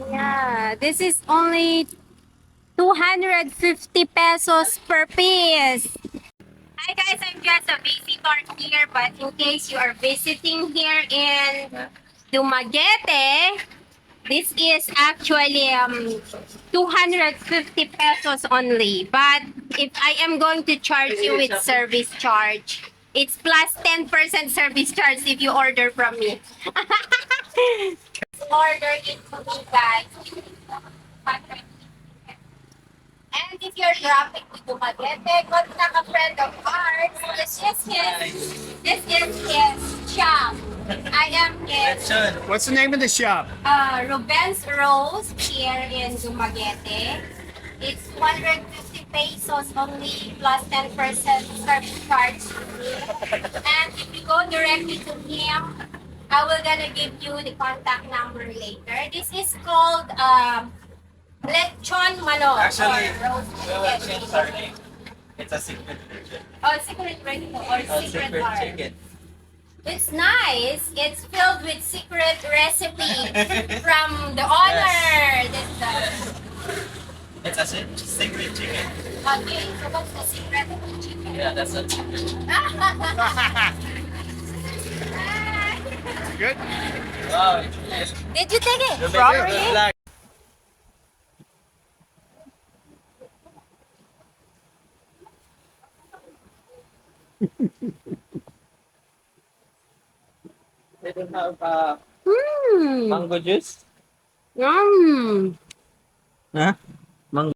Yeah, this is only 250 pesos per piece. Hi guys, I'm just a visitor here, but in case you are visiting here in Dumaguete, this is actually 250 pesos only. But if I am going to charge you with service charge, it's plus 10% service charge if you order from me. Order it to me, guys. And if you're dropping to Dumaguete, contact a friend of ours. This is his shop. I am his What's the name of the shop? Ruben's Rose here in Dumaguete. It's 150 pesos only plus 10% service charge. And if you go directly to him, I will gonna give you the contact number later. This is called Lechon Manok. Actually, or roast sorry. It's a secret version. Oh, secret recipe or secret Secret art. chicken. It's nice. It's filled with secret recipe from the owner. It's a secret chicken. Okay, so what's the secret of the chicken? Yeah, that's a secret. Good? Wow. Did you take it? Properly? They don't have Hmm. mango juice? Yum. Huh?